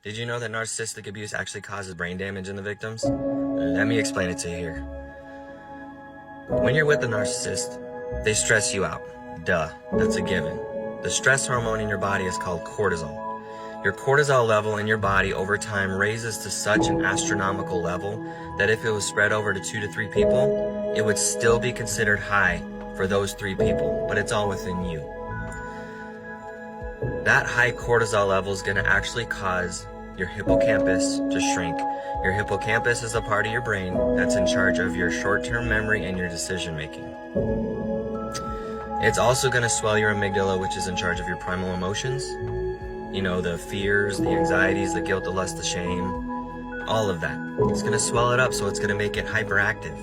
Did you know that narcissistic abuse actually causes brain damage in the victims? Let me explain it to you here. When you're with a narcissist, they stress you out. Duh, that's a given. The stress hormone in your body is called cortisol. Your cortisol level in your body over time raises to such an astronomical level that if it was spread over to 2 to 3 people, it would still be considered high for those 3 people, but it's all within you. That high cortisol level is going to actually cause your hippocampus to shrink. Your hippocampus is a part of your brain that's in charge of your short-term memory and your decision making. It's also going to swell your amygdala, which is in charge of your primal emotions. You know, the fears, the anxieties, the guilt, the lust, the shame, all of that. It's going to swell it up, so it's going to make it hyperactive.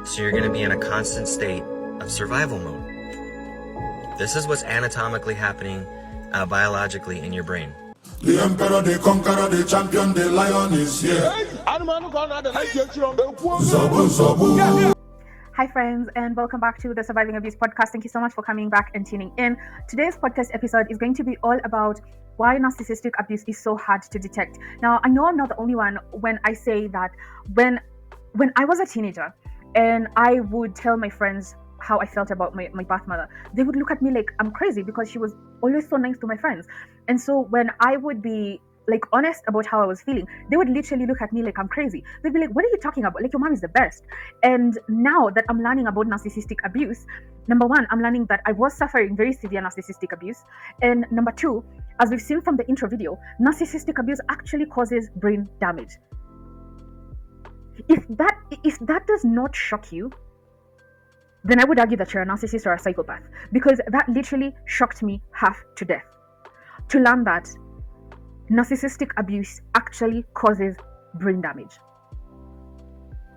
So you're going to be in a constant state of survival mode. This is what's anatomically happening biologically in your brain. The emperor, the conqueror, the champion, the lion is here. Zabu, zabu. Hi friends, and welcome back to the Surviving Abuse podcast. Thank you so much for coming back and tuning in. Today's podcast episode is going to be all about why narcissistic abuse is so hard to detect. Now, I know I'm not the only one when I say that when I was a teenager and I would tell my friends how I felt about my birth mother, they would look at me like I'm crazy because she was always so nice to my friends. And so when I would be like honest about how I was feeling, they would literally look at me like I'm crazy. They'd be like, what are you talking about? Like, your mom is the best. And now that I'm learning about narcissistic abuse, number one, I'm learning that I was suffering very severe narcissistic abuse. And number two, as we've seen from the intro video, narcissistic abuse actually causes brain damage. If that does not shock you, then I would argue that you're a narcissist or a psychopath, because that literally shocked me half to death. To learn that narcissistic abuse actually causes brain damage.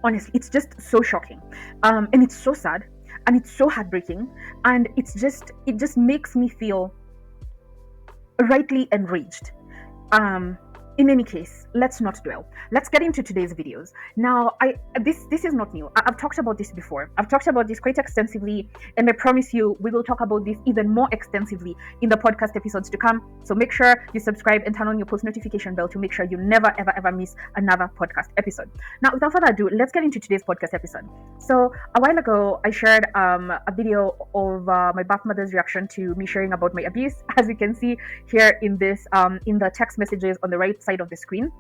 Honestly, it's just so shocking. And it's so sad, and it's so heartbreaking, and it just makes me feel rightly enraged. In any case, let's not dwell. Let's get into today's videos. Now, this is not new. I've talked about this before. I've talked about this quite extensively, and I promise you we will talk about this even more extensively in the podcast episodes to come. So make sure you subscribe and turn on your post notification bell to make sure you never, ever miss another podcast episode. Now, without further ado, let's get into today's podcast episode. So a while ago, I shared a video of my birth mother's reaction to me sharing about my abuse. As you can see here in this, in the text messages on the right side of the screen.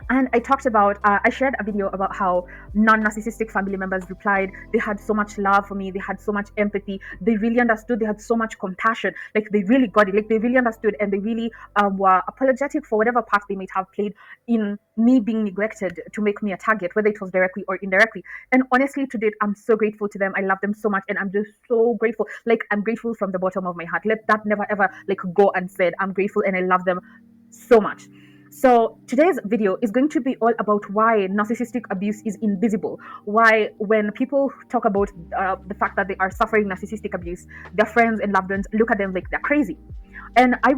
And I talked about, I shared a video about how non-narcissistic family members replied. They had so much love for me. They had so much empathy. They really understood. They had so much compassion. Like, they really got it. Like, they really understood, and they really were apologetic for whatever part they might have played in me being neglected to make me a target, whether it was directly or indirectly. And honestly, to date, I'm so grateful to them. I love them so much, and I'm just so grateful. Like, I'm grateful from the bottom of my heart. Let that never ever like go unsaid. I'm grateful, and I love them so much. So today's video is going to be all about why narcissistic abuse is invisible. Why, when people talk about the fact that they are suffering narcissistic abuse, their friends and loved ones look at them like they're crazy. And I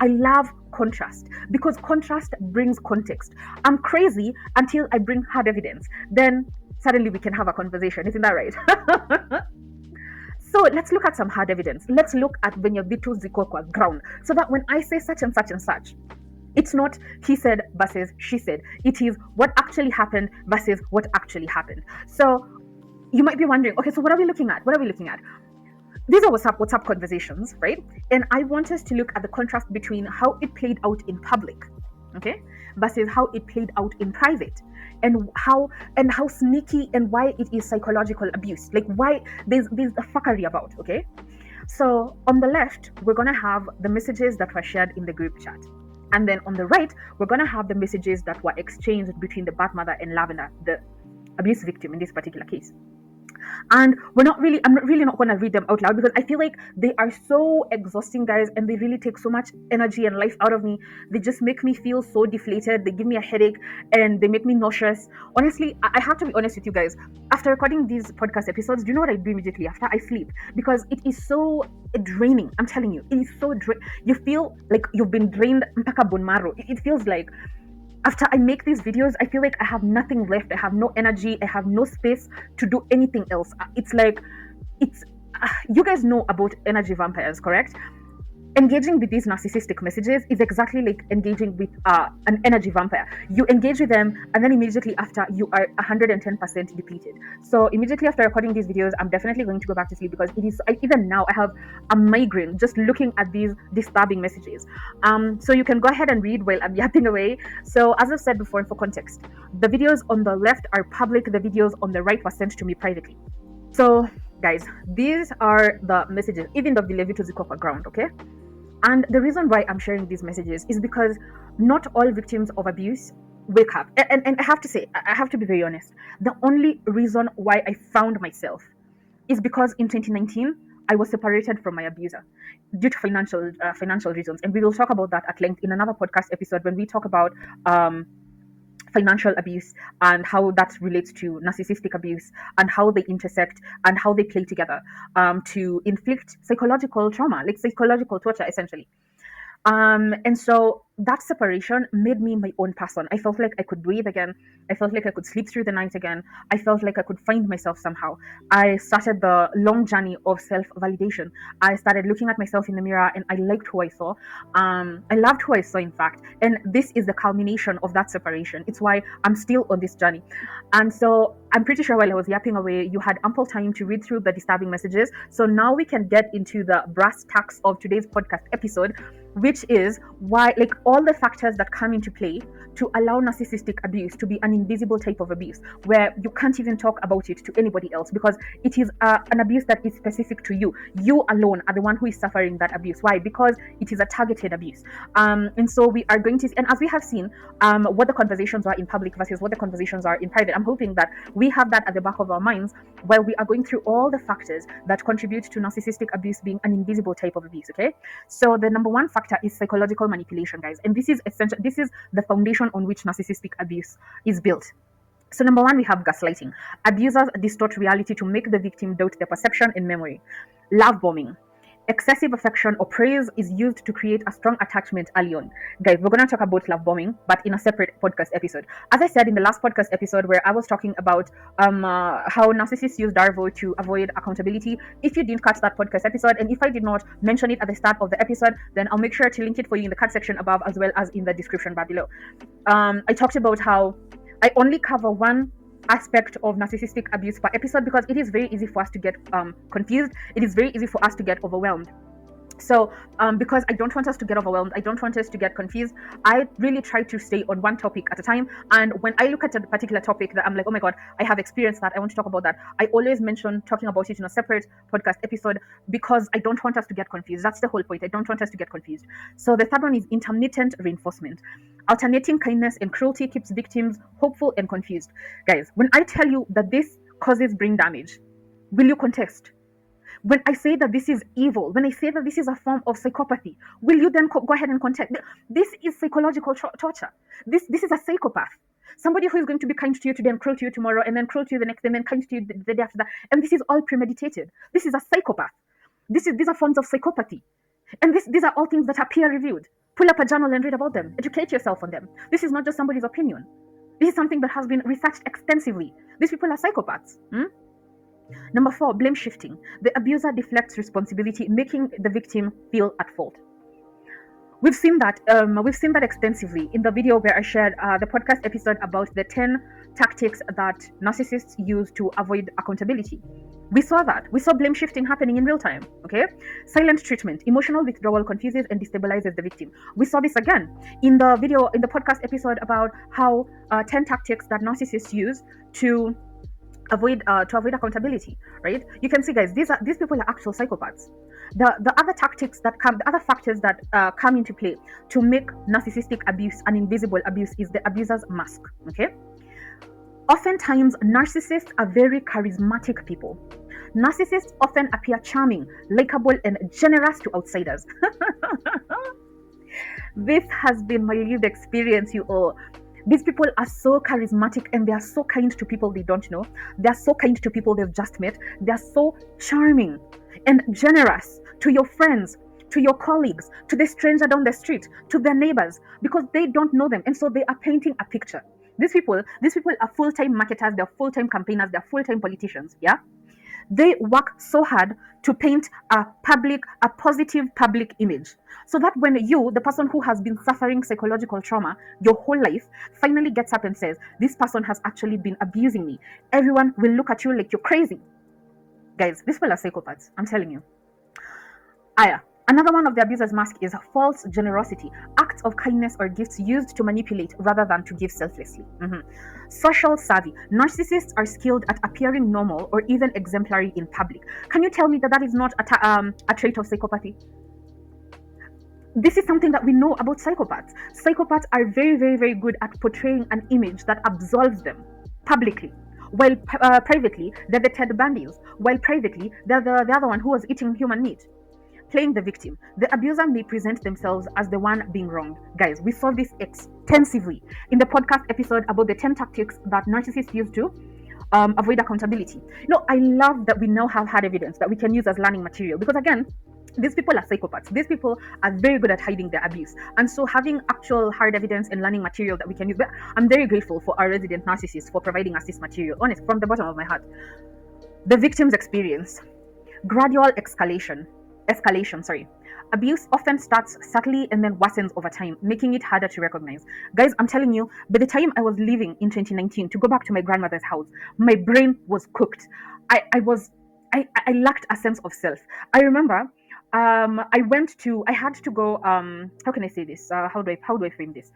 love contrast, because contrast brings context. I'm crazy until I bring hard evidence. Then suddenly we can have a conversation. Isn't that right? So let's look at some hard evidence. Let's look at venye vitu ziko kwa ground, so that when I say such and such and such, it's not he said versus she said. It is what actually happened versus what actually happened. So you might be wondering, okay, so what are we looking at? These are WhatsApp conversations, right? And I want us to look at the contrast between how it played out in public, okay, versus how it played out in private, and how sneaky and why it is psychological abuse. Like, why there's a fuckery about, okay? So on the left, we're gonna have the messages that were shared in the group chat. And then on the right, we're going to have the messages that were exchanged between the birth mother and Lavender, the abuse victim in this particular case. And I'm not really not going to read them out loud, because I feel like they are so exhausting, guys, and they really take so much energy and life out of me. They just make me feel so deflated. They give me a headache, and they make me nauseous. Honestly, I have to be honest with you guys. After recording these podcast episodes, do you know what I do immediately after? I sleep, because it is so draining. I'm telling you, it is so you feel like you've been drained mpaka bone marrow. It feels like after I make these videos, I feel like I have nothing left. I have no energy. I have no space to do anything else. It's like, you guys know about energy vampires, correct? Engaging with these narcissistic messages is exactly like engaging with an energy vampire. You engage with them, and then immediately after, you are 110% depleted. So immediately after recording these videos, I'm definitely going to go back to sleep, because it is even now I have a migraine just looking at these disturbing messages. So you can go ahead and read while I'm yapping away. So as I've said before, for context, the videos on the left are public, the videos on the right were sent to me privately. So guys, these are the messages, even the Vilevito Zikofa ground, okay? And the reason why I'm sharing these messages is because not all victims of abuse wake up. And I have to say, I have to be very honest. The only reason why I found myself is because in 2019, I was separated from my abuser due to financial reasons. And we will talk about that at length in another podcast episode when we talk about financial abuse and how that relates to narcissistic abuse and how they intersect and how they play together to inflict psychological trauma, like psychological torture, essentially. And so that separation made me my own person. I felt like I could breathe again. I felt like I could sleep through the night again. I felt like I could find myself somehow. I started the long journey of self-validation. I started looking at myself in the mirror and I liked who I saw. I loved who I saw, in fact. And this is the culmination of that separation. It's why I'm still on this journey. And so I'm pretty sure while I was yapping away, you had ample time to read through the disturbing messages. So now we can get into the brass tacks of today's podcast episode, which is why, like, all the factors that come into play to allow narcissistic abuse to be an invisible type of abuse, where you can't even talk about it to anybody else because it is an abuse that is specific to you. You alone are the one who is suffering that abuse. Why? Because it is a targeted abuse. And so we are going to, and as we have seen, what the conversations are in public versus what the conversations are in private, I'm hoping that we have that at the back of our minds while we are going through all the factors that contribute to narcissistic abuse being an invisible type of abuse. Okay, so the number one factor is psychological manipulation, guys, and this is essential. This is the foundation on which narcissistic abuse is built. So number one, we have gaslighting. Abusers distort reality to make the victim doubt their perception and memory. Love bombing. Excessive affection or praise is used to create a strong attachment early on. Guys, we're going to talk about love bombing, but in a separate podcast episode. As I said in the last podcast episode where I was talking about how narcissists use Darvo to avoid accountability, if you didn't catch that podcast episode, and if I did not mention it at the start of the episode, then I'll make sure to link it for you in the cut section above as well as in the description bar below. I talked about how I only cover one aspect of narcissistic abuse per episode because it is very easy for us to get confused. It is very easy for us to get overwhelmed. So because I don't want us to get overwhelmed, I don't want us to get confused, I really try to stay on one topic at a time. And when I look at a particular topic that I'm like, oh my god, I have experienced that, I want to talk about that, I always mention talking about it in a separate podcast episode because I don't want us to get confused. That's the whole point. I don't want us to get confused. So the third one is intermittent reinforcement. Alternating kindness and cruelty keeps victims hopeful and confused. Guys, when I tell you that this causes brain damage, will you contest? When I say that this is evil, when I say that this is a form of psychopathy, will you then go ahead and contest? This is psychological torture. This is a psychopath. Somebody who is going to be kind to you today and cruel to you tomorrow, and then cruel to you the next day, and then kind to you the day after that. And this is all premeditated. This is a psychopath. These are forms of psychopathy. And these are all things that are peer-reviewed. Pull up a journal and read about them. Educate yourself on them. This is not just somebody's opinion. This is something that has been researched extensively. These people are psychopaths. Number four, blame shifting. The abuser deflects responsibility, making the victim feel at fault. We've seen that extensively in the video where I shared the podcast episode about the 10 tactics that narcissists use to avoid accountability. We saw blame shifting happening in real time. Okay, silent treatment, emotional withdrawal confuses and destabilizes the victim. We saw this again in the podcast episode about how 10 tactics that narcissists use to avoid accountability. Right? You can see, guys, these people are actual psychopaths. The other tactics that come, the other factors that come into play to make narcissistic abuse an invisible abuse is the abuser's mask. Okay. Oftentimes, narcissists are very charismatic people. Narcissists often appear charming, likable, and generous to outsiders. This has been my lived experience, you all. These people are so charismatic and they are so kind to people they don't know. They are so kind to people they've just met. They are so charming and generous to your friends, to your colleagues, to the stranger down the street, to their neighbors, because they don't know them. And so they are painting a picture. These people are full-time marketers, they're full-time campaigners, they're full-time politicians. Yeah. They work so hard to paint a positive public image, so that when you, the person who has been suffering psychological trauma your whole life, finally gets up and says, this person has actually been abusing me, everyone will look at you like you're crazy. Guys, these people are psychopaths, I'm telling you. Another one of the abuser's mask is false generosity, acts of kindness or gifts used to manipulate rather than to give selflessly. Social savvy. Narcissists are skilled at appearing normal or even exemplary in public. Can you tell me that that is not a trait of psychopathy? This is something that we know about psychopaths. Psychopaths are very, very, very good at portraying an image that absolves them publicly. While privately, they're the Ted Bundys. While privately, they're the other one who was eating human meat. Playing the victim. The abuser may present themselves as the one being wronged. Guys, we saw this extensively in the podcast episode about the 10 tactics that narcissists use to avoid accountability. I love that we now have hard evidence that we can use as learning material, because again, these people are psychopaths. These people are very good at hiding their abuse. And so having actual hard evidence and learning material that we can use, I'm very grateful for our resident narcissists for providing us this material, honest, from the bottom of my heart. The victim's experience. Gradual escalation. Abuse often starts subtly and then worsens over time, making it harder to recognize. Guys, I'm telling you, by the time I was leaving in 2019 to go back to my grandmother's house, my brain was cooked. I lacked a sense of self. I remember I had to go, how can I say this? How do I frame this?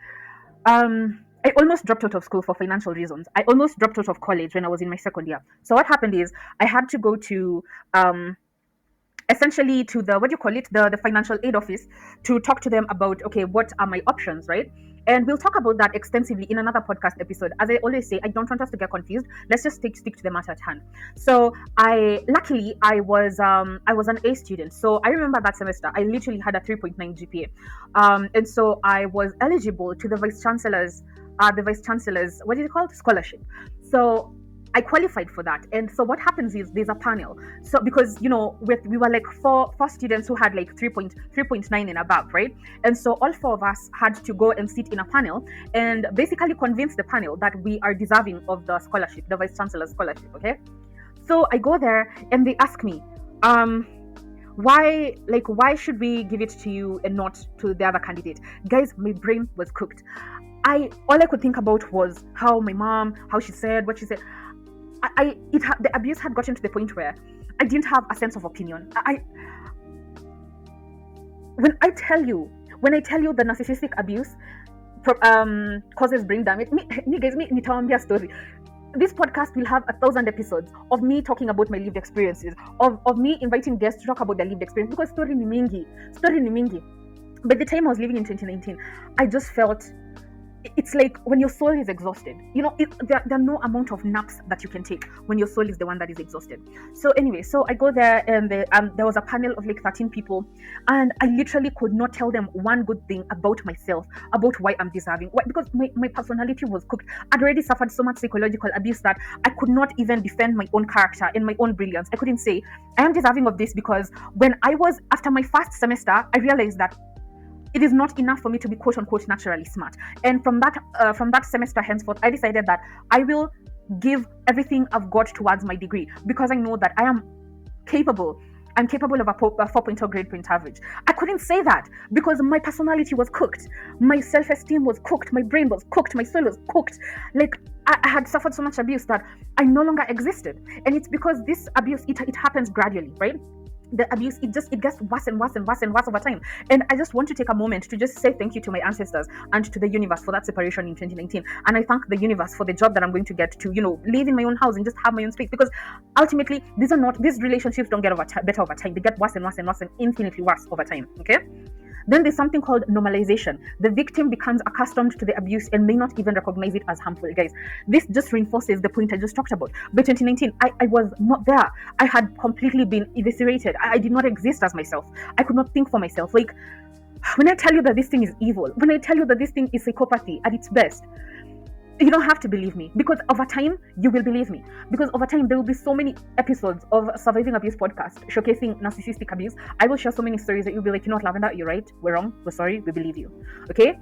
I almost dropped out of school for financial reasons. I almost dropped out of college when I was in my second year. So what happened is I had to go to essentially to the financial aid office to talk to them about, okay, what are my options, right? And we'll talk about that extensively in another podcast episode. As I always say, I don't want us to get confused. Let's just stick to the matter at hand. So I was an A student. So I remember that semester I literally had a 3.9 GPA, and so I was eligible to the vice chancellor's what is it called, scholarship. So I qualified for that. And so what happens is there's a panel. So because we were like four students who had like 3.9 and above, right? And so all four of us had to go and sit in a panel and basically convince the panel that we are deserving of the scholarship, the vice chancellor's scholarship. Okay. So I go there and they ask me, why should we give it to you and not to the other candidate? Guys, my brain was cooked. All I could think about was how my mom, how she said what she said. The abuse had gotten to the point where I didn't have a sense of opinion. When I tell you the narcissistic abuse causes brain damage, nitawambia story. This podcast will have 1,000 episodes of me talking about my lived experiences, of me inviting guests to talk about their lived experience, because story ni mingi. By the time I was living in 2019, I just felt it's like when your soul is exhausted, there are no amount of naps that you can take when your soul is the one that is exhausted. So anyway, so I go there and there was a panel of like 13 people, and I literally could not tell them one good thing about myself, about why I'm deserving. Why? Because my personality was cooked. I'd already suffered so much psychological abuse that I could not even defend my own character and my own brilliance. I couldn't say I am deserving of this, because after my first semester, I realized that it is not enough for me to be quote unquote naturally smart. And from that semester henceforth, I decided that I will give everything I've got towards my degree, because I know that I am capable. I'm capable of a 4.0 grade point average. I couldn't say that because my personality was cooked. My self-esteem was cooked. My brain was cooked. My soul was cooked. Like I had suffered so much abuse that I no longer existed. And it's because this abuse, it happens gradually, right? The abuse, it gets worse and worse and worse and worse over time. And I just want to take a moment to just say thank you to my ancestors and to the universe for that separation in 2019. And I thank the universe for the job that I'm going to get to, live in my own house and just have my own space, because ultimately these relationships don't get better over time. They get worse and worse and worse and infinitely worse over time. Okay. Then there's something called normalization. The victim becomes accustomed to the abuse and may not even recognize it as harmful. Guys, this just reinforces the point I just talked about. By 2019, I was not there. I had completely been eviscerated. I did not exist as myself. I could not think for myself. Like, when I tell you that this thing is evil, when I tell you that this thing is psychopathy at its best, you don't have to believe me, because over time you will believe me, because over time there will be so many episodes of Surviving Abuse podcast showcasing narcissistic abuse. I will share so many stories that you'll be like, Lavender, you're right, we're wrong, we're sorry, we believe you. Okay,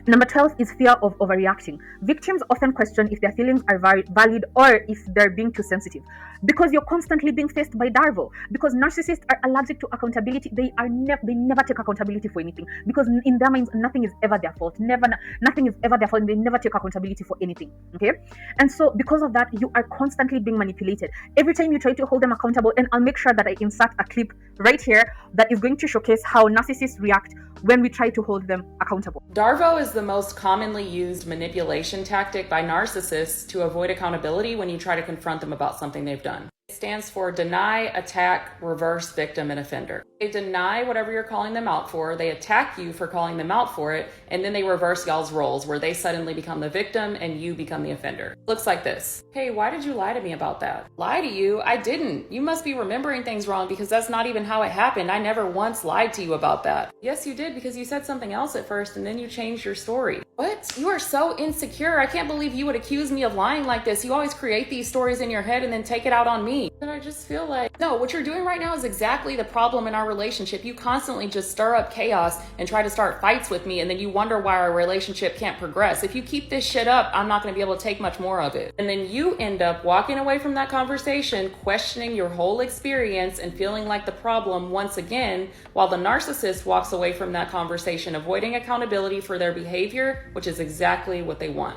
Number 12 is fear of overreacting. Victims often question if their feelings are valid or if they're being too sensitive because you're constantly being faced by Darvo. Because narcissists are allergic to accountability. They never take accountability for anything because in their minds nothing is ever their fault. Nothing is ever their fault. And they never take accountability for anything. Okay, and so because of that, you are constantly being manipulated. Every time you try to hold them accountable, and I'll make sure that I insert a clip right here that is going to showcase how narcissists react when we try to hold them accountable. Darvo is the most commonly used manipulation tactic by narcissists to avoid accountability when you try to confront them about something they've done. It stands for deny, attack, reverse, victim, and offender. They deny whatever you're calling them out for, they attack you for calling them out for it, and then they reverse y'all's roles where they suddenly become the victim and you become the offender. Looks like this. Hey, why did you lie to me about that? Lie to you? I didn't. You must be remembering things wrong because that's not even how it happened. I never once lied to you about that. Yes, you did because you said something else at first and then you changed your story. What? You are so insecure. I can't believe you would accuse me of lying like this. You always create these stories in your head and then take it out on me. And I just feel like, no, what you're doing right now is exactly the problem in our relationship. You constantly just stir up chaos and try to start fights with me, and then you wonder why our relationship can't progress. If you keep this shit up, I'm not going to be able to take much more of it. And then you end up walking away from that conversation, questioning your whole experience and feeling like the problem once again, while the narcissist walks away from that conversation, avoiding accountability for their behavior, which is exactly what they want.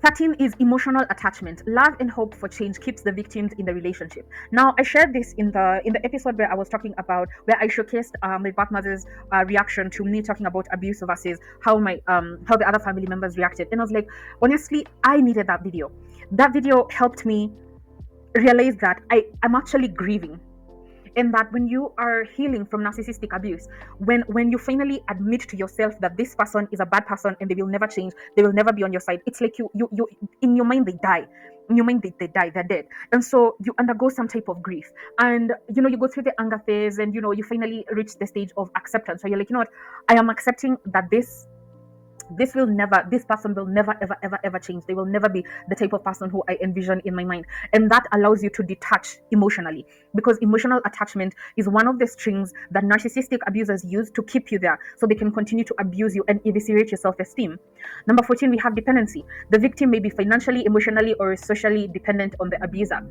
13 is emotional attachment. Love and hope for change keeps the victims in the relationship. Now, I shared this in the episode where I was talking about, where I showcased my godmother's reaction to me talking about abuse versus how the other family members reacted. And I was like, honestly, I needed that video. That video helped me realize that I'm actually grieving. And that when you are healing from narcissistic abuse, when you finally admit to yourself that this person is a bad person and they will never change, they will never be on your side, it's like you in your mind they die. In your mind they die, they're dead. And so you undergo some type of grief. And you go through the anger phase and you finally reach the stage of acceptance. So you're like, you know what, I am accepting that this person will never ever change. They will never be the type of person who I envision in my mind. And that allows you to detach emotionally, because emotional attachment is one of the strings that narcissistic abusers use to keep you there so they can continue to abuse you and eviscerate your self-esteem. Number 14, we have dependency. The victim may be financially, emotionally, or socially dependent on the abuser.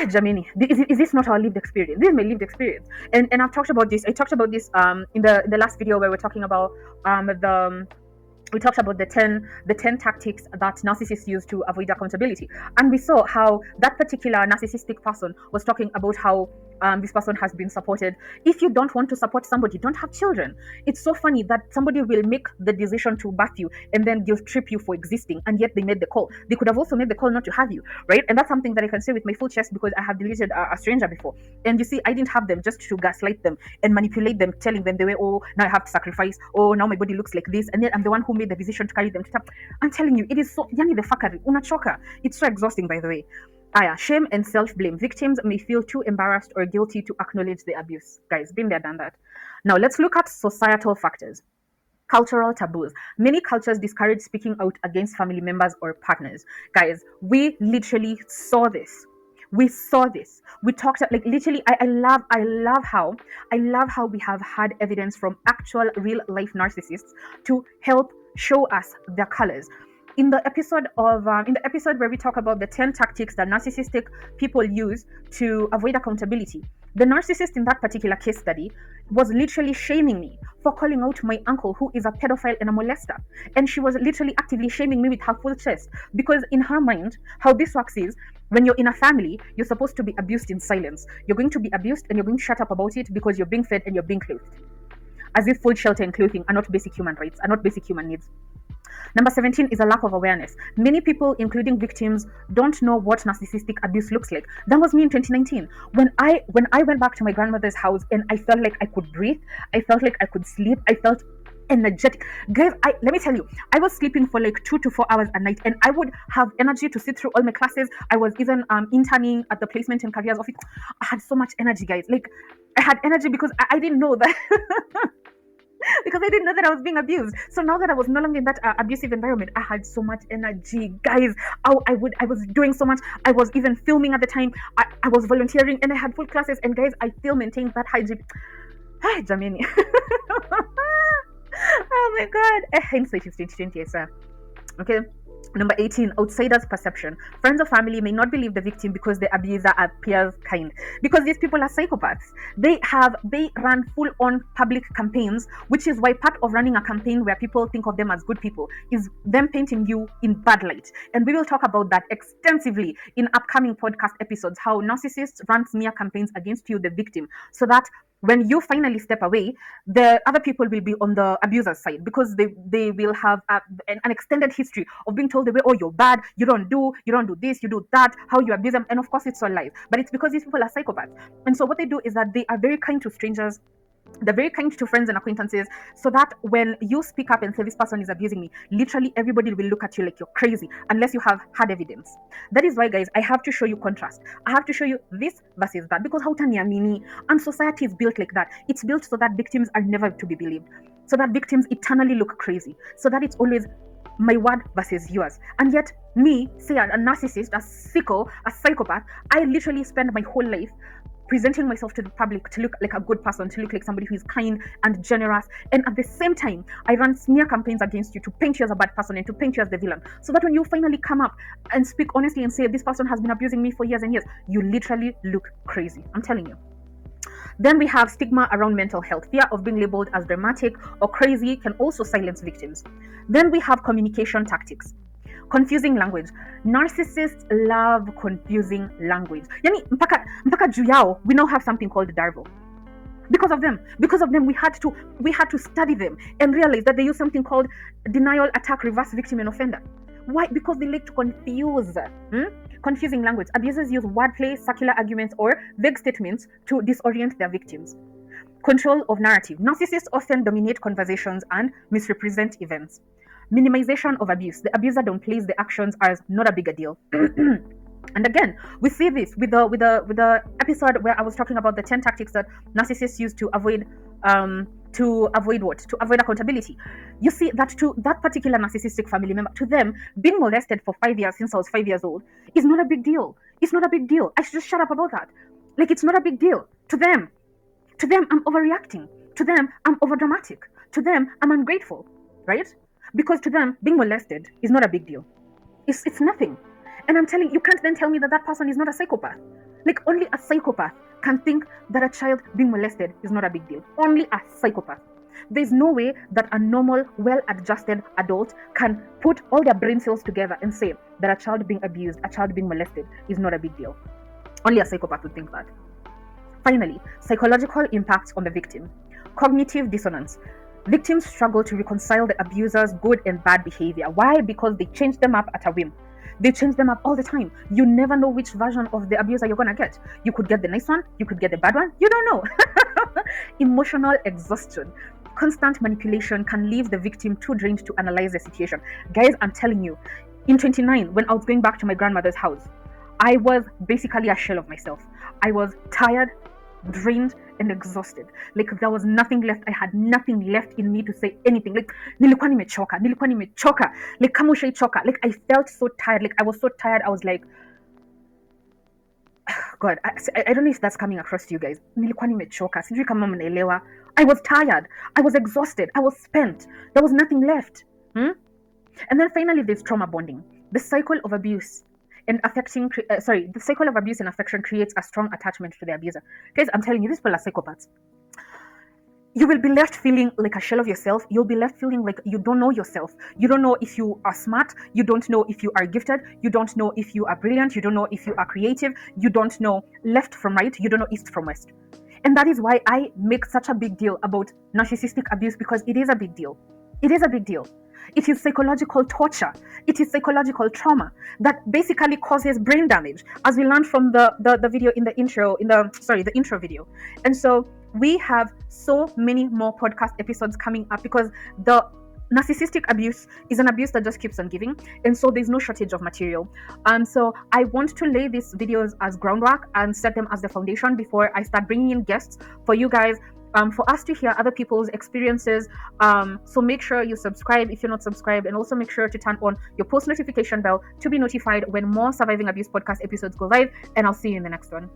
Jamini, is this not our lived experience? This is my lived experience, and I've talked about this. I talked about this in the last video where we're talking about we talked about the 10 tactics that narcissists use to avoid accountability, and we saw how that particular narcissistic person was talking about how this person has been supported. If you don't want to support somebody, don't have children. It's so funny that somebody will make the decision to birth you and then guilt trip you for existing, and yet they made the call. They could have also made the call not to have you, right? And that's something that I can say with my full chest because I have deleted a stranger before. And you see, I didn't have them just to gaslight them and manipulate them, telling them they were, oh, now I have to sacrifice, oh, now my body looks like this, and then I'm the one who made the decision to carry them to term. I'm telling you, it is so yani the fuckery, unachoka. It's so exhausting, by the way. Shame and self-blame. Victims may feel too embarrassed or guilty to acknowledge the abuse. Guys, been there, done that. Now let's look at societal factors. Cultural taboos. Many cultures discourage speaking out against family members or partners. Guys, we literally saw this. We saw this. We talked like literally. I love how we have had evidence from actual real life narcissists to help show us their colors. In the episode where we talk about the 10 tactics that narcissistic people use to avoid accountability, the narcissist in that particular case study was literally shaming me for calling out my uncle, who is a pedophile and a molester. And she was literally actively shaming me with her full chest, because in her mind, how this works is, when you're in a family, you're supposed to be abused in silence. You're going to be abused and you're going to shut up about it because you're being fed and you're being clothed. As if food, shelter, and clothing are not basic human rights, are not basic human needs. Number 17 is a lack of awareness. Many people, including victims, don't know what narcissistic abuse looks like. That was me in 2019. When I went back to my grandmother's house and I felt like I could breathe, I felt like I could sleep, I felt energetic. Guys, let me tell you, I was sleeping for like 2 to 4 hours a night, and I would have energy to sit through all my classes. I was even interning at the placement and careers office. I had so much energy, guys. Like, I had energy because I didn't know that because I didn't know that I was being abused. So now that I was no longer in that abusive environment, I had so much energy, guys. I was doing so much. I was even filming at the time. I was volunteering, and I had full classes. And guys, I still maintained that high GP. Hi, Jamini. Oh my god. Hindsight is 2020, sir. Okay. Number 18, outsiders' perception. Friends or family may not believe the victim because the abuser appears kind. Because these people are psychopaths. They run full-on public campaigns, which is why part of running a campaign where people think of them as good people is them painting you in bad light. And we will talk about that extensively in upcoming podcast episodes, how narcissists run smear campaigns against you, the victim, so that when you finally step away, the other people will be on the abuser's side because they will have an extended history of being told the way, oh, you're bad, you don't do this, you do that, how you abuse them. And of course it's all lies, but it's because these people are psychopaths. And so what they do is that they are very kind to strangers, they're very kind to friends and acquaintances, so that when you speak up and say this person is abusing me, literally everybody will look at you like you're crazy unless you have hard evidence. That is why, guys, I have to show you contrast. I have to show you this versus that, because hautaniamini, and society is built like that. It's built so that victims are never to be believed, so that victims eternally look crazy, so that it's always my word versus yours. And yet me, say a narcissist, a sicko, a psychopath, I literally spend my whole life presenting myself to the public to look like a good person, to look like somebody who is kind and generous. And at the same time, I run smear campaigns against you to paint you as a bad person and to paint you as the villain. So that when you finally come up and speak honestly and say, this person has been abusing me for years and years, you literally look crazy. I'm telling you. Then we have stigma around mental health. Fear of being labeled as dramatic or crazy can also silence victims. Then we have communication tactics. Confusing language. Narcissists love confusing language. Yani mpaka juu yao, we now have something called Darvo. Because of them, we had to study them and realize that they use something called denial, attack, reverse, victim, and offender. Why? Because they like to confuse. Confusing language. Abusers use wordplay, circular arguments, or vague statements to disorient their victims. Control of narrative. Narcissists often dominate conversations and misrepresent events. Minimization of abuse. The abuser downplays the actions as not a big a deal. And again, we see this with the episode where I was talking about the 10 tactics that narcissists use to avoid accountability. You see that to that particular narcissistic family member, to them, being molested for 5 years since I was 5 years old is not a big deal. It's not a big deal. I should just shut up about that. Like, it's not a big deal. To them, I'm overreacting. To them, I'm overdramatic. To them, I'm ungrateful, right? Because to them, being molested is not a big deal. It's nothing. And I'm telling you, you can't then tell me that that person is not a psychopath. Like, only a psychopath can think that a child being molested is not a big deal. Only a psychopath. There's no way that a normal, well-adjusted adult can put all their brain cells together and say that a child being abused, a child being molested is not a big deal. Only a psychopath would think that. Finally, psychological impacts on the victim. Cognitive dissonance. Victims struggle to reconcile the abuser's good and bad behavior. Why? Because they change them up at a whim. They change them up all the time. You never know which version of the abuser you're gonna get. You could get the nice one, you could get the bad one, you don't know. Emotional exhaustion. Constant manipulation can leave the victim too drained to analyze the situation. Guys, I'm telling you, in 29, when I was going back to my grandmother's house, I was basically a shell of myself. I was tired, drained, and exhausted. Like, there was nothing left. I had nothing left in me to say anything. Like, nilikuwa nimechoka. Like, kama ushaichoka. Like, I felt so tired. Like, I was so tired. I was like, God, I don't know if that's coming across to you guys. Nilikuwa nimechoka. Sijui kama mnaelewa. I was tired. I was exhausted. I was spent. There was nothing left. And then finally, there's trauma bonding. The cycle of abuse and affection creates a strong attachment to the abuser. Guys, I'm telling you, these people are psychopaths. You will be left feeling like a shell of yourself. You'll be left feeling like you don't know yourself. You don't know if you are smart. You don't know if you are gifted. You don't know if you are brilliant. You don't know if you are creative. You don't know left from right. You don't know east from west. And that is why I make such a big deal about narcissistic abuse, because it is a big deal. It is a big deal. It is psychological torture. It is psychological trauma that basically causes brain damage, as we learned from the video in the intro, the intro video. And so we have so many more podcast episodes coming up, because the narcissistic abuse is an abuse that just keeps on giving, and so there's no shortage of material. So I want to lay these videos as groundwork and set them as the foundation before I start bringing in guests for you guys, for us to hear other people's experiences. So make sure you subscribe if you're not subscribed, and also make sure to turn on your post notification bell to be notified when more Surviving Abuse podcast episodes go live, and I'll see you in the next one.